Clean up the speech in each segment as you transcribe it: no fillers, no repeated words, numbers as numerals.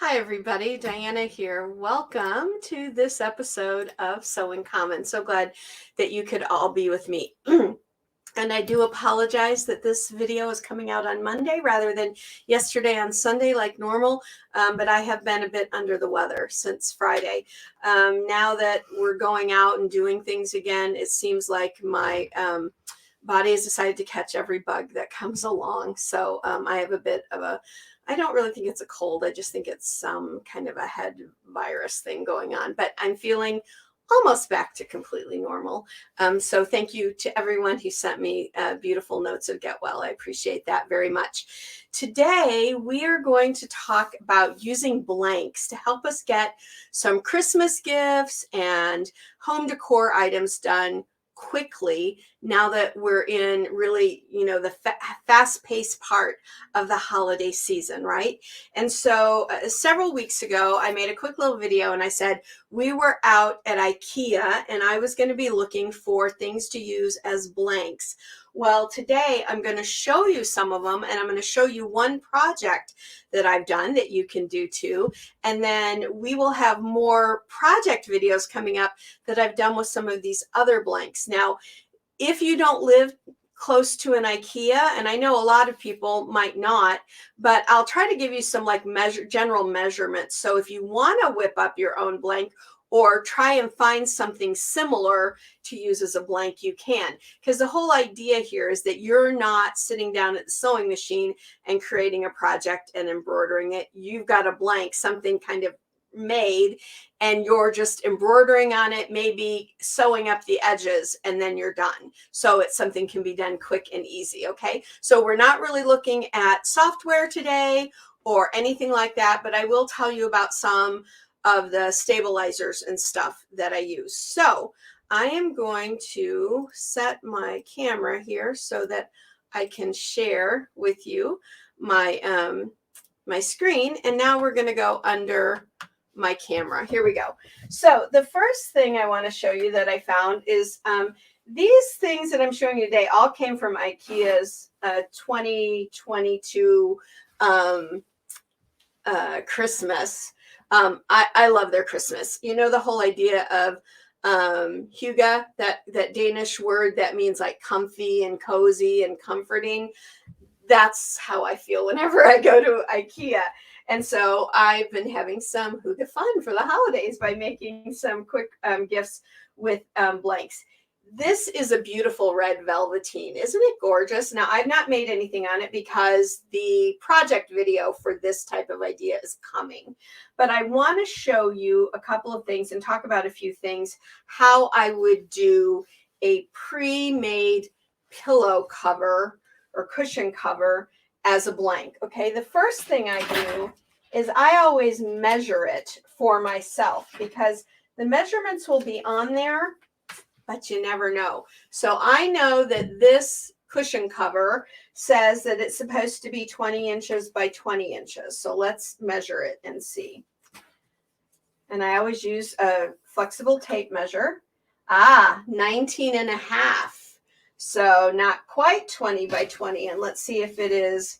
Hi, everybody. Diana here. Welcome to this episode of Sewing Common. So glad that you could all be with me. And I do apologize that this video is coming out on Monday rather than yesterday on Sunday like normal, but I have been a bit under the weather since Friday. Now that we're going out and doing things again, it seems like my body has decided to catch every bug that comes along. So I have a bit of I don't really think it's a cold. I just think it's some kind of a head virus thing going on, but I'm feeling almost back to completely normal. So thank you to everyone who sent me beautiful notes of get well. I appreciate that very much. Today, we are going to talk about using blanks to help us get some Christmas gifts and home decor items done quickly now that we're in really, the fast-paced part of the holiday season, right? And so several weeks ago, I made a quick little video and I said, we were out at IKEA and I was going to be looking for things to use as blanks. Well, today I'm going to show you some of them and I'm going to show you one project that I've done that you can do too. And then we will have more project videos coming up that I've done with some of these other blanks. Now, if you don't live close to an IKEA, and I know a lot of people might not, but I'll try to give you some like general measurements. So if you want to whip up your own blank or try and find something similar to use as a blank, you can. Because the whole idea here is that you're not sitting down at the sewing machine and creating a project and embroidering it. You've got a blank, something kind of made, and you're just embroidering on it, maybe sewing up the edges, and then you're done. So it's something can be done quick and easy, okay? So we're not really looking at software today or anything like that, but I will tell you about some of the stabilizers and stuff that I use. So I am going to set my camera here so that I can share with you my my screen. And now we're going to go under my camera. Here we go. So the first thing I want to show you that I found is these things that I'm showing you today all came from IKEA's 2022 Christmas. I love their Christmas. You know, the whole idea of hygge, that Danish word that means like comfy and cozy and comforting. That's how I feel whenever I go to IKEA. And so I've been having some hygge fun for the holidays by making some quick gifts with blanks. This is a beautiful red velveteen. Isn't it gorgeous? Now, I've not made anything on it because the project video for this type of idea is coming. But I want to show you a couple of things and talk about a few things, how I would do a pre-made pillow cover or cushion cover as a blank. Okay, the first thing I do is I always measure it for myself because the measurements will be on there, but you never know. So I know that this cushion cover says that it's supposed to be 20 inches by 20 inches. So let's measure it and see. And I always use a flexible tape measure. 19 and a half. So not quite 20 by 20. And let's see if it is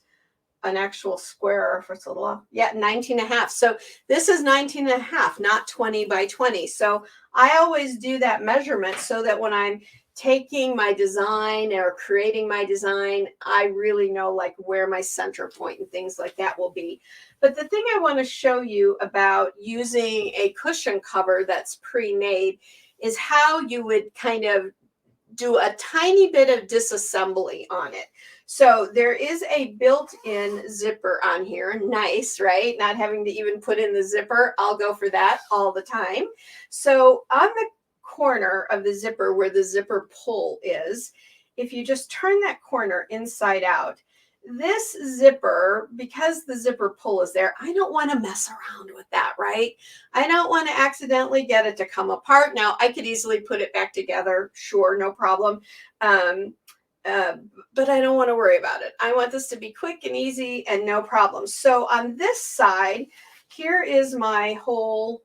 an actual square or if it's a little off. Yeah, 19 and a half. So this is 19 and a half, not 20 by 20. So I always do that measurement so that when I'm taking my design or creating my design, I really know like where my center point and things like that will be. But the thing I want to show you about using a cushion cover that's pre-made is how you would kind of do a tiny bit of disassembly on it. So there is a built-in zipper on here. Nice, right? Not having to even put in the zipper. I'll go for that all the time. So on the corner of the zipper where the zipper pull is, if you just turn that corner inside out, this zipper, because the zipper pull is there, I don't want to mess around with that, right? I don't want to accidentally get it to come apart. Now, I could easily put it back together. Sure, no problem. But I don't want to worry about it. I want this to be quick and easy and no problem. So on this side, here is my whole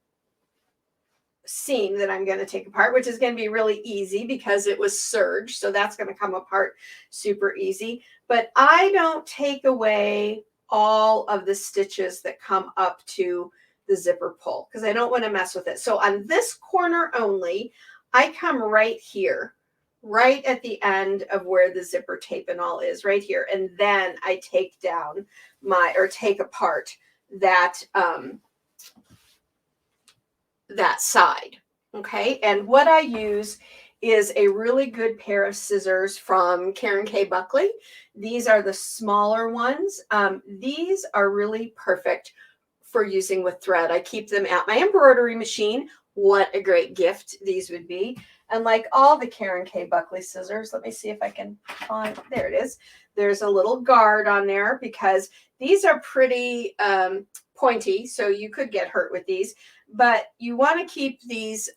seam that I'm going to take apart, which is going to be really easy because it was serged. So that's going to come apart super easy. But I don't take away all of the stitches that come up to the zipper pull because I don't want to mess with it. So on this corner only, I come right here, right at the end of where the zipper tape and all is, right here. And then I take down take apart that, that side. Okay. And what I use is a really good pair of scissors from Karen K. Buckley. These are the smaller ones. These are really perfect for using with thread. I keep them at my embroidery machine. What a great gift these would be. And like all the Karen K. Buckley scissors, let me see if I can find, there it is. There's a little guard on there because these are pretty pointy, so you could get hurt with these, but you want to keep these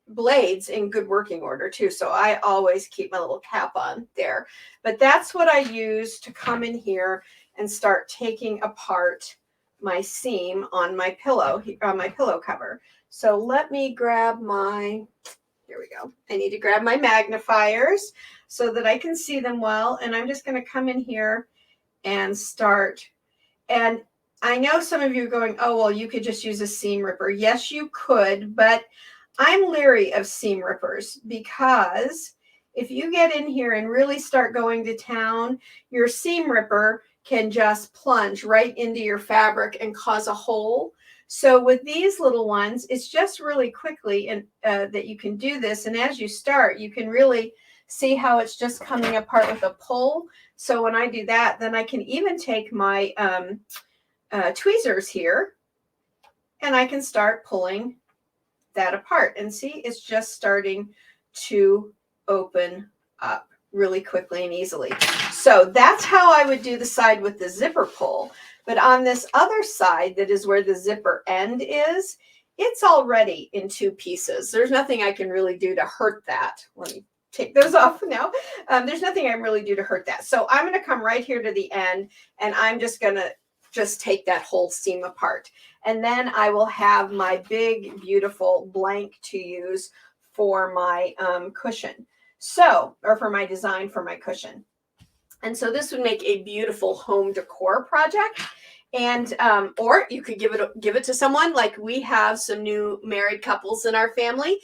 blades in good working order too. So I always keep my little cap on there. But that's what I use to come in here and start taking apart my seam on my pillow, on my pillow cover. So let me grab my, here we go. I need to grab my magnifiers so that I can see them well. And I'm just going to come in here and start. And I know some of you are going, oh, well, you could just use a seam ripper. Yes, you could, but I'm leery of seam rippers because if you get in here and really start going to town, your seam ripper can just plunge right into your fabric and cause a hole. So with these little ones, it's just really quickly and that you can do this. And as you start, you can really see how it's just coming apart with a pull. So when I do that, then I can even take my tweezers here and I can start pulling that apart. And see, it's just starting to open up really quickly and easily. So that's how I would do the side with the zipper pull. But on this other side, that is where the zipper end is, it's already in two pieces. There's nothing I can really do to hurt that. Let me take those off now. There's nothing I can really do to hurt that. So I'm going to come right here to the end, and I'm just going to just take that whole seam apart. And then I will have my big, beautiful blank to use for my cushion. So, or for my design for my cushion. And so this would make a beautiful home decor project. And or you could give it to someone. Like we have some new married couples in our family.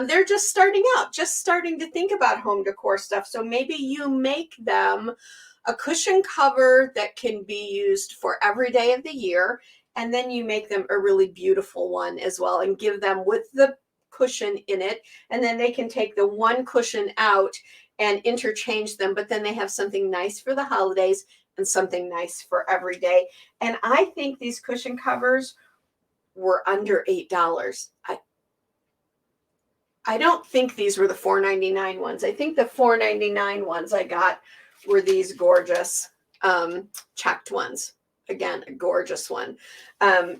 They're just starting out, just starting to think about home decor stuff. So maybe you make them a cushion cover that can be used for every day of the year. And then you make them a really beautiful one as well and give them with the cushion in it. And then they can take the one cushion out and interchange them. But then they have something nice for the holidays and something nice for every day. And I think these cushion covers were under $8. I don't think these were the $4.99 ones. I think the $4.99 ones I got were these gorgeous checked ones. Again, a gorgeous one.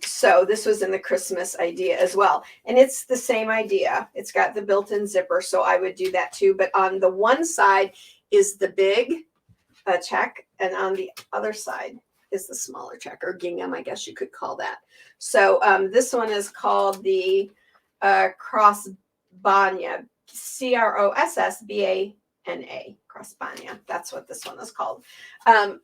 So this was in the Christmas idea as well. And it's the same idea. It's got the built-in zipper, so I would do that too. But on the one side is the big check, and on the other side is the smaller check, or gingham, I guess you could call that. So this one is called the Crossbana, Crossbana. Crossbana. That's what this one is called.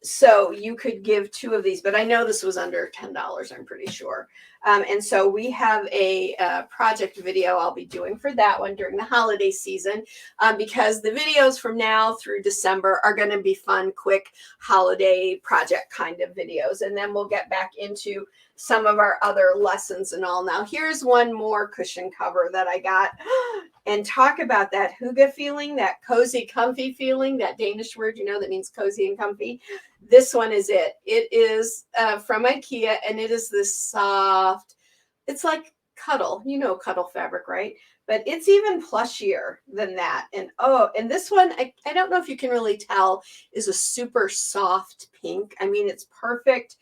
So you could give two of these, but I know this was under $10, I'm pretty sure. And so we have a project video I'll be doing for that one during the holiday season, because the videos from now through December are going to be fun, quick holiday project kind of videos. And then we'll get back into some of our other lessons and all. Now, here's one more cushion cover that I got. And talk about that hygge feeling, that cozy, comfy feeling, that Danish word, you know, that means cozy and comfy. This one is it. It is from IKEA, and it is this soft, it's like cuddle, you know, cuddle fabric, right? But it's even plushier than that. And oh, and this one, I don't know if you can really tell, is a super soft pink. I mean, it's perfect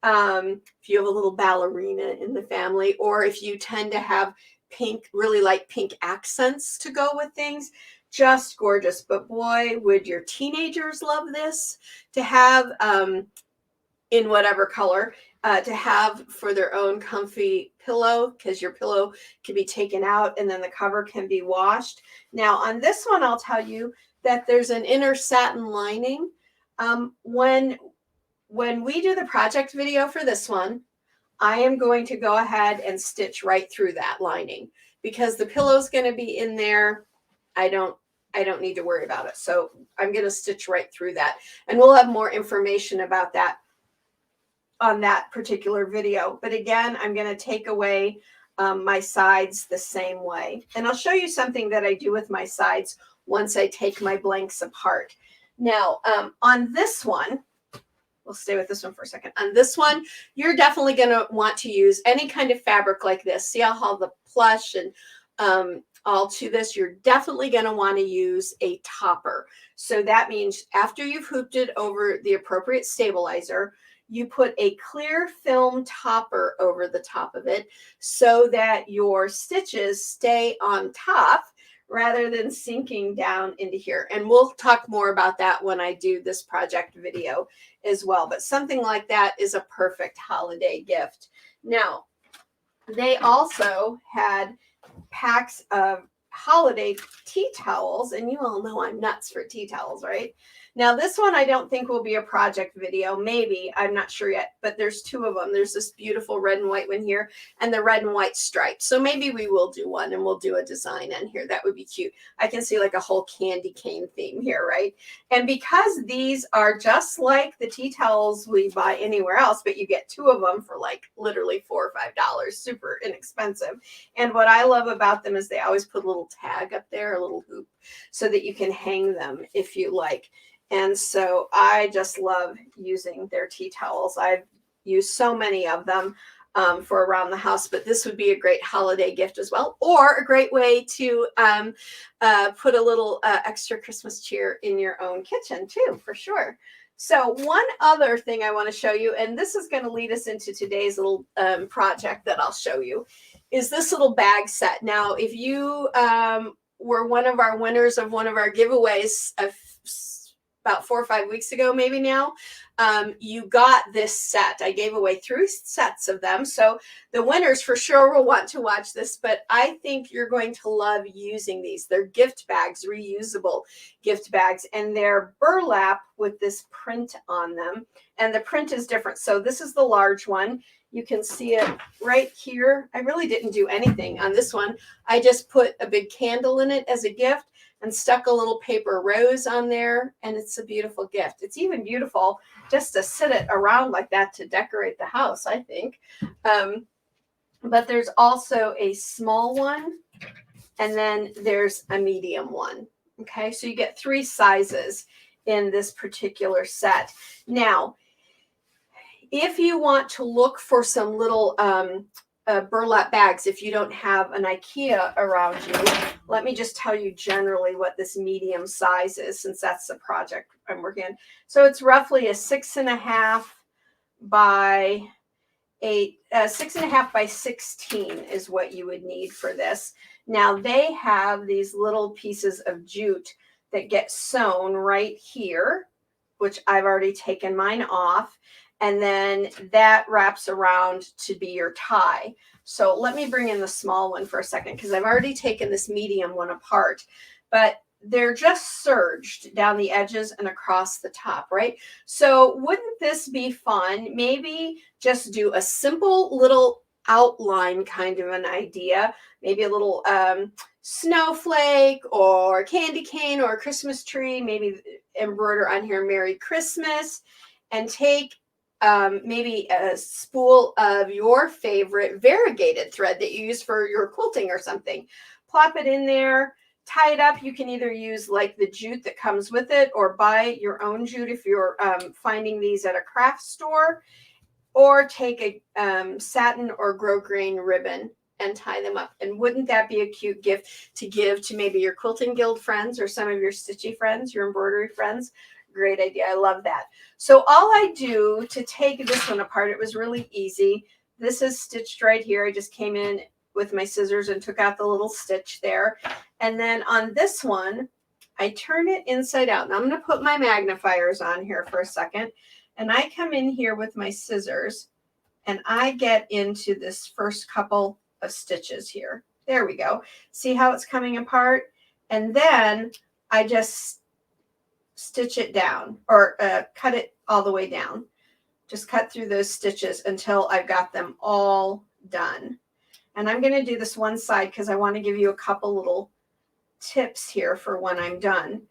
if you have a little ballerina in the family, or if you tend to have pink, really light pink accents to go with things. Just gorgeous. But boy, would your teenagers love this to have in whatever color, to have for their own comfy pillow, because your pillow can be taken out and then the cover can be washed. Now on this one, I'll tell you that there's an inner satin lining. When when we do the project video for this one, I am going to go ahead and stitch right through that lining because the pillow's going to be in there. I don't need to worry about it. So I'm going to stitch right through that, and we'll have more information about that on that particular video. But again, I'm going to take away my sides the same way. And I'll show you something that I do with my sides once I take my blanks apart. Now, on this one, we'll stay with this one for a second. On this one, you're definitely going to want to use any kind of fabric like this. See how the plush and all to this, you're definitely going to want to use a topper. So that means after you've hooped it over the appropriate stabilizer, you put a clear film topper over the top of it so that your stitches stay on top rather than sinking down into here. And we'll talk more about that when I do this project video as well. But something like that is a perfect holiday gift. Now, they also had packs of holiday tea towels, and you all know I'm nuts for tea towels, right? Now this one I don't think will be a project video. Maybe, I'm not sure yet, but there's two of them. There's this beautiful red and white one here and the red and white stripe. So maybe we will do one and we'll do a design on here. That would be cute. I can see like a whole candy cane theme here, right? And because these are just like the tea towels we buy anywhere else, but you get two of them for like literally $4 or $5, super inexpensive. And what I love about them is they always put a little tag up there, a little hoop, so that you can hang them if you like. And so I just love using their tea towels. I've used so many of them for around the house, but this would be a great holiday gift as well, or a great way to put a little extra Christmas cheer in your own kitchen too, for sure. So one other thing I want to show you, and this is going to lead us into today's little project that I'll show you, is this little bag set. Now, if you were one of our winners of one of our giveaways about 4 or 5 weeks ago, maybe now, you got this set. I gave away 3 sets of them. So the winners for sure will want to watch this, but I think you're going to love using these. They're gift bags, reusable gift bags, and they're burlap with this print on them. And the print is different. So this is the large one. You can see it right here. I really didn't do anything on this one. I just put a big candle in it as a gift and stuck a little paper rose on there, and it's a beautiful gift. It's even beautiful just to sit it around like that to decorate the house, I think. But there's also a small one, and then there's a medium one. Okay, so you get 3 sizes in this particular set. Now, if you want to look for some little burlap bags, if you don't have an IKEA around you, let me just tell you generally what this medium size is, since that's the project I'm working on. So it's roughly a 6.5 by 8, 6.5 by 16 is what you would need for this. Now they have these little pieces of jute that get sewn right here, which I've already taken mine off. And then that wraps around to be your tie. So let me bring in the small one for a second, because I've already taken this medium one apart, but they're just serged down the edges and across the top, right? So wouldn't this be fun? Maybe just do a simple little outline kind of an idea, maybe a little snowflake or candy cane or a Christmas tree, maybe embroider on here Merry Christmas, and take maybe a spool of your favorite variegated thread that you use for your quilting or something. Plop it in there, tie it up. You can either use like the jute that comes with it, or buy your own jute if you're finding these at a craft store, or take a satin or grosgrain ribbon and tie them up. And wouldn't that be a cute gift to give to maybe your Quilting Guild friends or some of your stitchy friends, your embroidery friends? Great idea. I love that. So all I do to take this one apart, it was really easy. This is stitched right here. I just came in with my scissors and took out the little stitch there. And then on this one, I turn it inside out. Now I'm going to put my magnifiers on here for a second. And I come in here with my scissors and I get into this first couple of stitches here. There we go. See how it's coming apart? And then I just stitch it down, or cut it all the way down. just cut through those stitches until I've got them all done. And I'm going to do this one side because I want to give you a couple little tips here for when I'm done.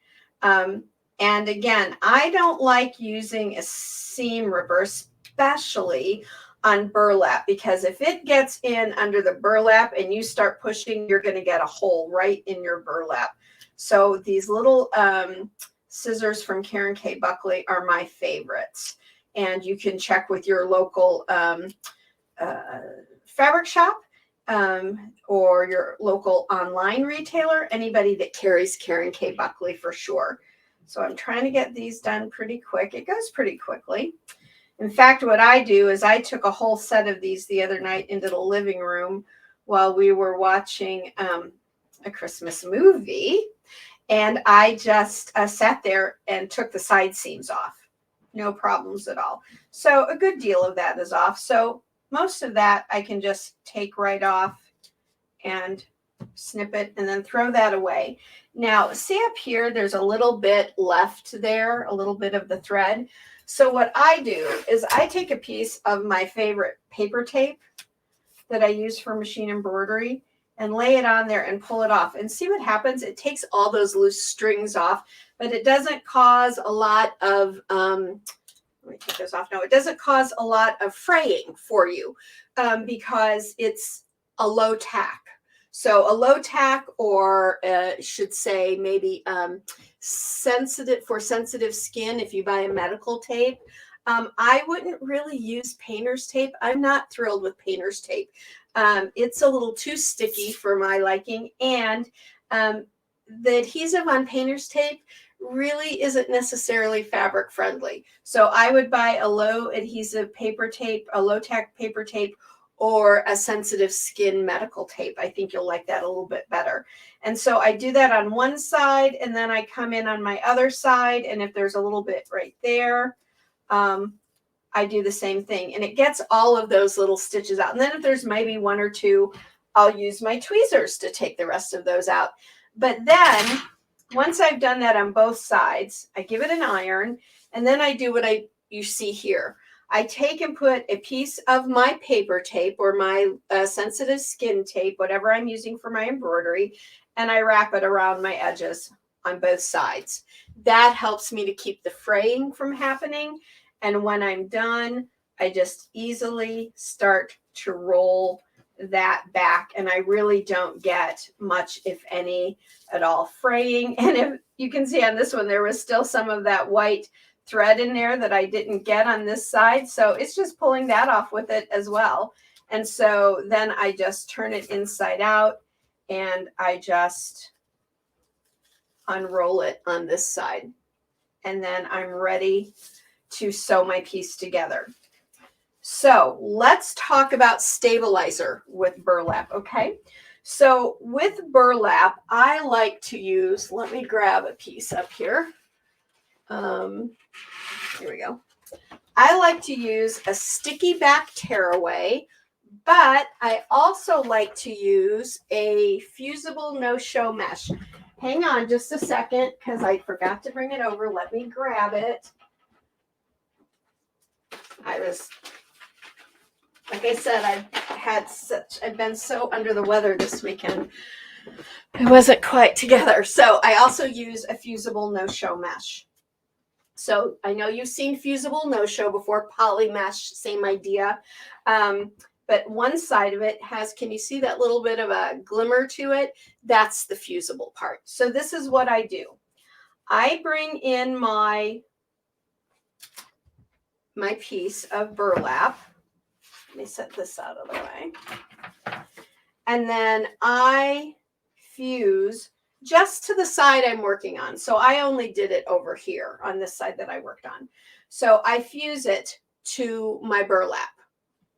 And again, I don't like using a seam ripper, especially on burlap, because if it gets in under the burlap and you start pushing, you're going to get a hole right in your burlap. So these little scissors from Karen K. Buckley are my favorites. And you can check with your local fabric shop or your local online retailer, anybody that carries Karen K. Buckley for sure. So I'm trying to get these done pretty quick. It goes pretty quickly. In fact, what I do is I took a whole set of these the other night into the living room while we were watching a Christmas movie. And I just sat there and took the side seams off. No problems at all. So a good deal of that is off. So most of that I can just take right off and snip it and then throw that away. Now, see up here, there's a little bit left there, a little bit of the thread. So what I do is I take a piece of my favorite paper tape that I use for machine embroidery and lay it on there and pull it off and see what happens. It takes all those loose strings off, but it doesn't cause a lot of, let me take those off now. It doesn't cause a lot of fraying for you because it's a low tack. So a low tack, or should say maybe sensitive skin, if you buy a medical tape. I wouldn't really use painter's tape. I'm not thrilled with painter's tape. It's a little too sticky for my liking, and the adhesive on painter's tape really isn't necessarily fabric friendly. So I would buy a low adhesive paper tape, a low tack paper tape, or a sensitive skin medical tape. I think you'll like that a little bit better. And so I do that on one side, and then I come in on my other side, and if there's a little bit right there, I do the same thing, and it gets all of those little stitches out. And then if there's maybe one or two, I'll use my tweezers to take the rest of those out. But then once I've done that on both sides, I give it an iron, and then I do what you see here. I take and put a piece of my paper tape or my sensitive skin tape, whatever I'm using for my embroidery, and I wrap it around my edges on both sides. That helps me to keep the fraying from happening. And when I'm done, I just easily start to roll that back, and I really don't get much, if any, at all fraying. And if you can see on this one, there was still some of that white thread in there that I didn't get on this side. So it's just pulling that off with it as well. And so then I just turn it inside out and I just unroll it on this side. And then I'm ready to sew my piece together. So let's talk about stabilizer with burlap, okay? So with burlap, I like to use, let me grab a piece up here. Here we go. I like to use a sticky back tearaway, but I also like to use a fusible no-show mesh. Hang on just a second because I forgot to bring it over. Let me grab it. Like I said, I've been so under the weather this weekend. It wasn't quite together. So I also use a fusible no-show mesh. So I know you've seen fusible no-show before, poly mesh, same idea. But one side of it has, can you see that little bit of a glimmer to it? That's the fusible part. So this is what I do. I bring in my piece of burlap. Let me set this out of the way. And then I fuse just to the side I'm working on. So I only did it over here on this side that I worked on. So I fuse it to my burlap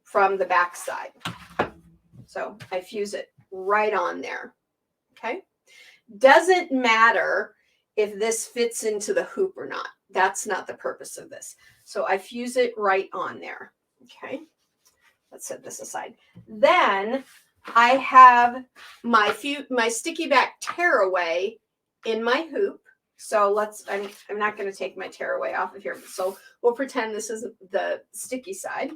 from the back side. So I fuse it right on there. Okay. Doesn't matter if this fits into the hoop or not. That's not the purpose of this. So I fuse it right on there. Okay. Let's set this aside. Then I have my sticky back tearaway in my hoop, So I'm not going to take my tearaway off of here. So we'll pretend this is the sticky side.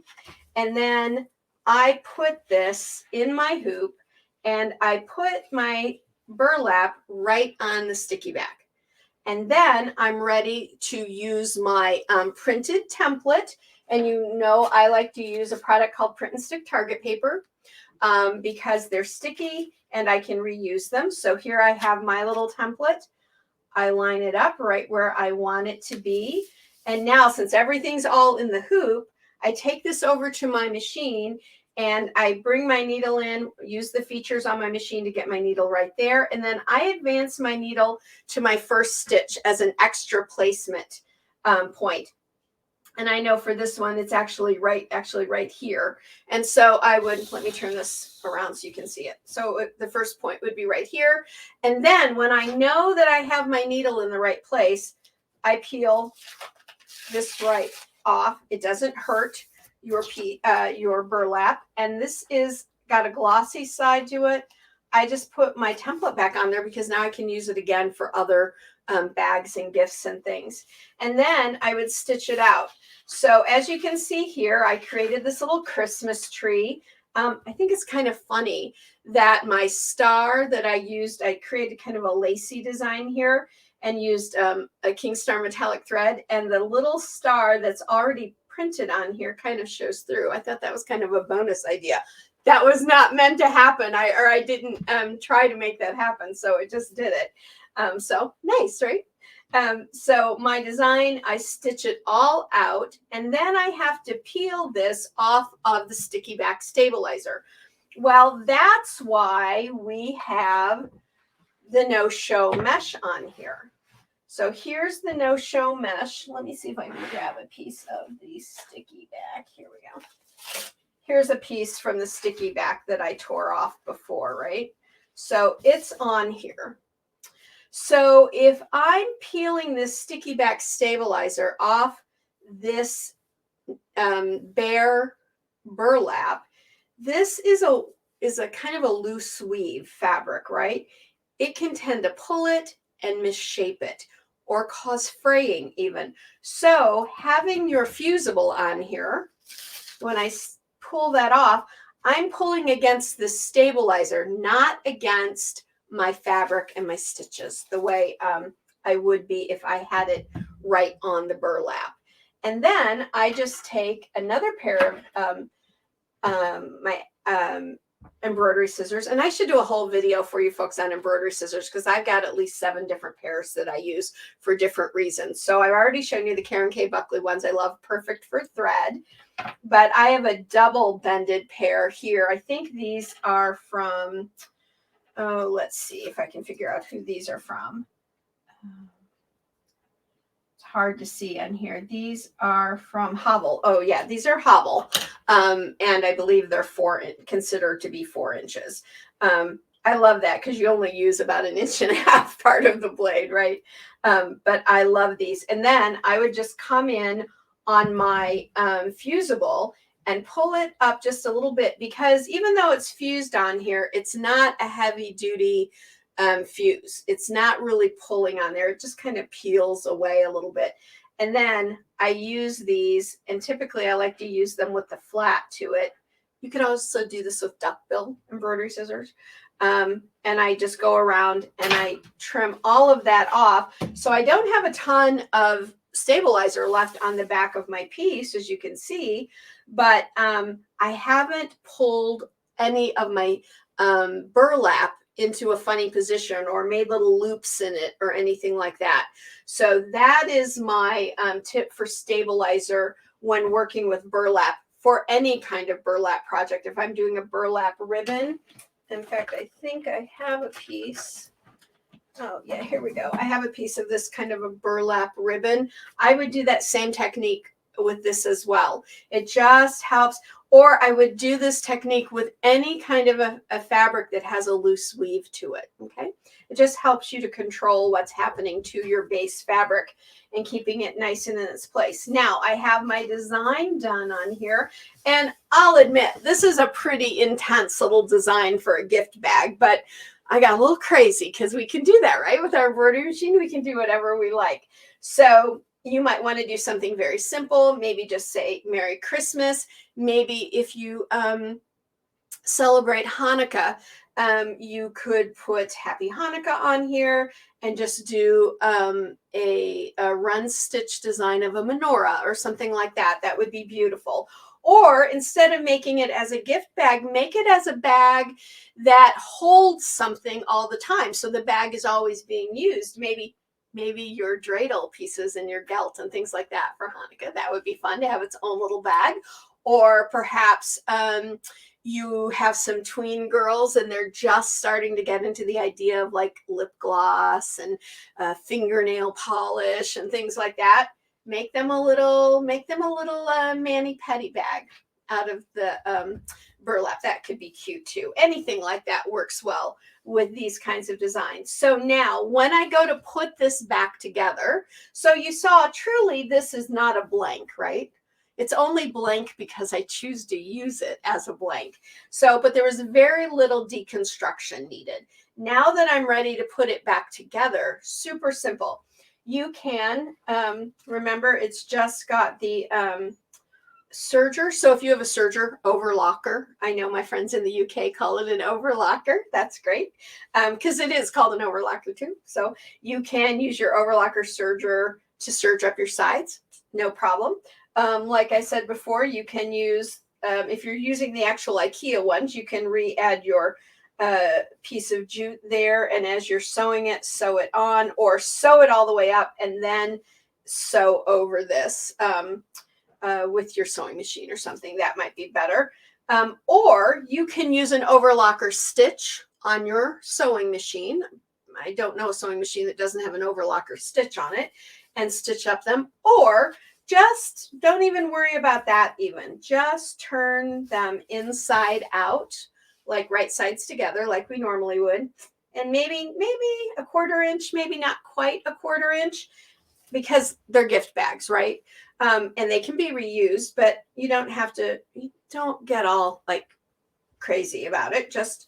And then I put this in my hoop and I put my burlap right on the sticky back. And then I'm ready to use my printed template. And you know I like to use a product called Print and Stick Target Paper because they're sticky and I can reuse them. So here I have my little template. I line it up right where I want it to be. And now, since everything's all in the hoop, I take this over to my machine and I bring my needle in, use the features on my machine to get my needle right there. And then I advance my needle to my first stitch as an extra placement point. And I know for this one, it's actually right here. And so I would, let me turn this around so you can see it. So the first point would be right here. And then when I know that I have my needle in the right place, I peel this right off. It doesn't hurt your burlap. And this is got a glossy side to it. I just put my template back on there because now I can use it again for other bags and gifts and things. And then I would stitch it out. So as you can see here, I created this little Christmas tree. I think it's kind of funny that my star that I used, I created kind of a lacy design here and used a King Star metallic thread, and the little star that's already printed on here kind of shows through. I thought that was kind of a bonus idea. That was not meant to happen. I didn't try to make that happen, so it just did it. So nice, right? So my design, I stitch it all out, and then I have to peel this off of the sticky back stabilizer. Well, that's why we have the no-show mesh on here. So here's the no-show mesh. Let me see if I can grab a piece of the sticky back. Here we go. Here's a piece from the sticky back that I tore off before, right? So it's on here. So if I'm peeling this sticky back stabilizer off this bare burlap, this is a kind of a loose weave fabric, right? It can tend to pull it and misshape it or cause fraying even. So having your fusible on here, when I pull that off, I'm pulling against the stabilizer, not against my fabric and my stitches, the way I would be if I had it right on the burlap. And then I just take another pair of my embroidery scissors, and I should do a whole video for you folks on embroidery scissors because I've got at least 7 different pairs that I use for different reasons. So I've already shown you the Karen K. Buckley ones I love, perfect for thread, but I have a double bended pair here. I think these are from, oh, let's see if I can figure out who these are from. It's hard to see on here. These are from Hobble. Oh yeah, these are Hobble. And I believe they're considered to be 4 inches. I love that because you only use about 1.5 inches part of the blade, right? But I love these. And then I would just come in on my fusible and pull it up just a little bit, because even though it's fused on here, it's not a heavy duty fuse. It's not really pulling on there. It just kind of peels away a little bit. And then I use these, and typically I like to use them with the flat to it. You can also do this with duckbill embroidery scissors. And I just go around and I trim all of that off. So I don't have a ton of stabilizer left on the back of my piece, as you can see, but I haven't pulled any of my burlap into a funny position or made little loops in it or anything like that. So that is my tip for stabilizer when working with burlap for any kind of burlap project. If I'm doing a burlap ribbon, in fact, I think I have a piece. Oh yeah, here we go. I have a piece of this kind of a burlap ribbon. I would do that same technique with this as well. It just helps. Or I would do this technique with any kind of a fabric that has a loose weave to it, okay? It just helps you to control what's happening to your base fabric and keeping it nice and in its place. Now, I have my design done on here, and I'll admit, this is a pretty intense little design for a gift bag, but I got a little crazy because we can do that, right? With our embroidery machine, we can do whatever we like. So you might want to do something very simple. Maybe just say Merry Christmas. Maybe if you celebrate Hanukkah, you could put Happy Hanukkah on here and just do a run stitch design of a menorah or something like that. That would be beautiful. Or instead of making it as a gift bag, make it as a bag that holds something all the time. So the bag is always being used. Maybe your dreidel pieces and your gelt and things like that for Hanukkah. That would be fun to have its own little bag. Or perhaps you have some tween girls and they're just starting to get into the idea of like lip gloss and fingernail polish and things like that. Make them a little mani pedi bag out of the burlap. That could be cute too. Anything like that works well with these kinds of designs. So now when I go to put this back together, so you saw truly this is not a blank, right? It's only blank because I choose to use it as a blank. So, but there was very little deconstruction needed. Now that I'm ready to put it back together, super simple. You can, remember, it's just got the serger. So if you have a serger overlocker, I know my friends in the UK call it an overlocker. That's great because it is called an overlocker too. So you can use your overlocker serger to serge up your sides, no problem. Like I said before, you can use, if you're using the actual IKEA ones, you can re-add your piece of jute there, and as you're sewing it, sew it on, or sew it all the way up and then sew over this with your sewing machine or something. That might be better. Or you can use an overlocker stitch on your sewing machine. I don't know a sewing machine that doesn't have an overlocker stitch on it, and stitch up them. Or just don't even worry about that even. Just turn them inside out, like right sides together, like we normally would. And maybe a 1/4 inch, maybe not quite a 1/4 inch, because they're gift bags, right? And they can be reused, but you don't get all like crazy about it. Just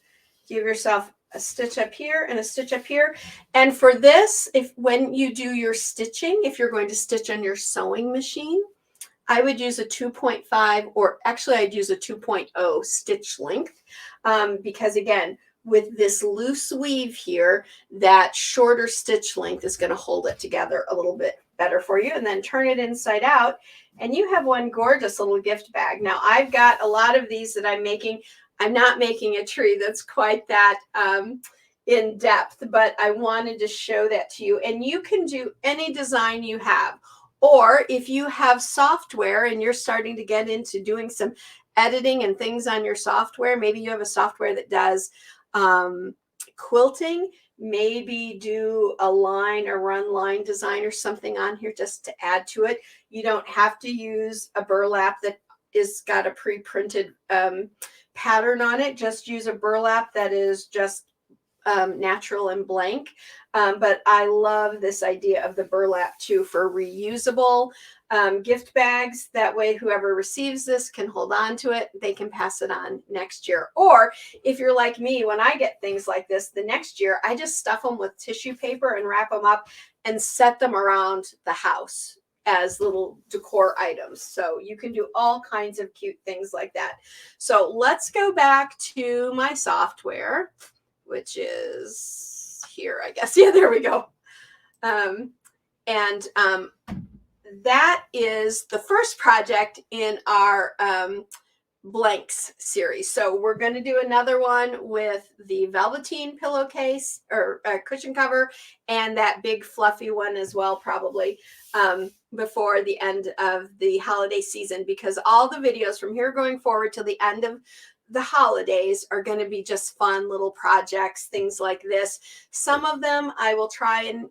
give yourself a stitch up here and a stitch up here. And for this, when you do your stitching, if you're going to stitch on your sewing machine, I would use a 2.5, or actually I'd use a 2.0 stitch length because again, with this loose weave here, that shorter stitch length is going to hold it together a little bit better for you. And then turn it inside out and you have one gorgeous little gift bag. Now I've got a lot of these that I'm making. I'm not making a tree that's quite that in depth, but I wanted to show that to you. And you can do any design you have. Or if you have software and you're starting to get into doing some editing and things on your software, maybe you have a software that does quilting, maybe do a line or run line design or something on here just to add to it. You don't have to use a burlap that is got a pre-printed pattern on it. Just use a burlap that is just natural and blank. But I love this idea of the burlap too for reusable gift bags. That way, whoever receives this can hold on to it. They can pass it on next year. Or if you're like me, when I get things like this, the next year, I just stuff them with tissue paper and wrap them up and set them around the house as little decor items. So you can do all kinds of cute things like that. So let's go back to my software, which is here, I guess. Yeah, there we go. That is the first project in our blanks series. So we're going to do another one with the velveteen pillowcase or cushion cover and that big fluffy one as well, probably before the end of the holiday season, because all the videos from here going forward till the end of the holidays are going to be just fun little projects, things like this. Some of them I will try and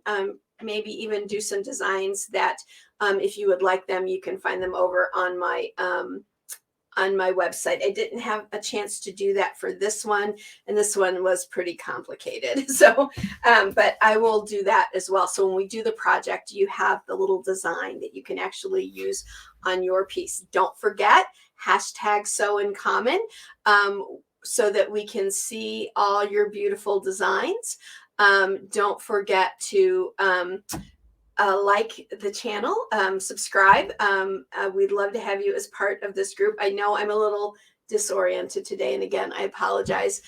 maybe even do some designs that if you would like them, you can find them over on my website. I didn't have a chance to do that for this one, and this one was pretty complicated. So, but I will do that as well. So when we do the project, you have the little design that you can actually use on your piece. Don't forget, #SewInCommon. so that we can see all your beautiful designs. Don't forget to like the channel, subscribe. We'd love to have you as part of this group. I know I'm a little disoriented today, and again, I apologize.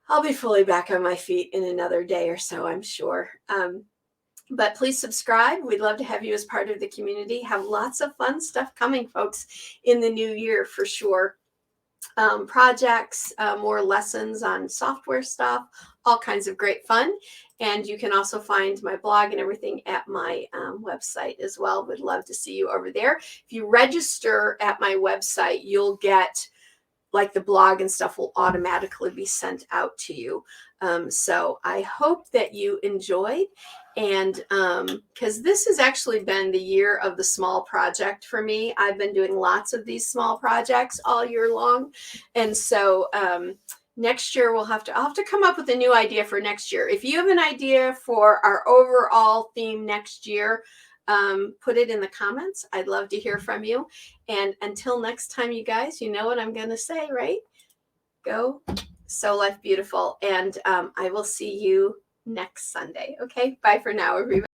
I'll be fully back on my feet in another day or so, I'm sure. But please subscribe. We'd love to have you as part of the community. Have lots of fun stuff coming, folks, in the new year for sure. Projects, more lessons on software stuff, all kinds of great fun. And you can also find my blog and everything at my website as well. Would love to see you over there. If you register at my website, you'll get, like, the blog and stuff will automatically be sent out to you. So I hope that you enjoyed, and because this has actually been the year of the small project for me. I've been doing lots of these small projects all year long, and so next year I'll have to come up with a new idea for next year. If you have an idea for our overall theme next year, put it in the comments. I'd love to hear from you. And until next time, you guys, you know what I'm going to say, right? Go sew life beautiful. And I will see you next Sunday. Okay. Bye for now, everybody.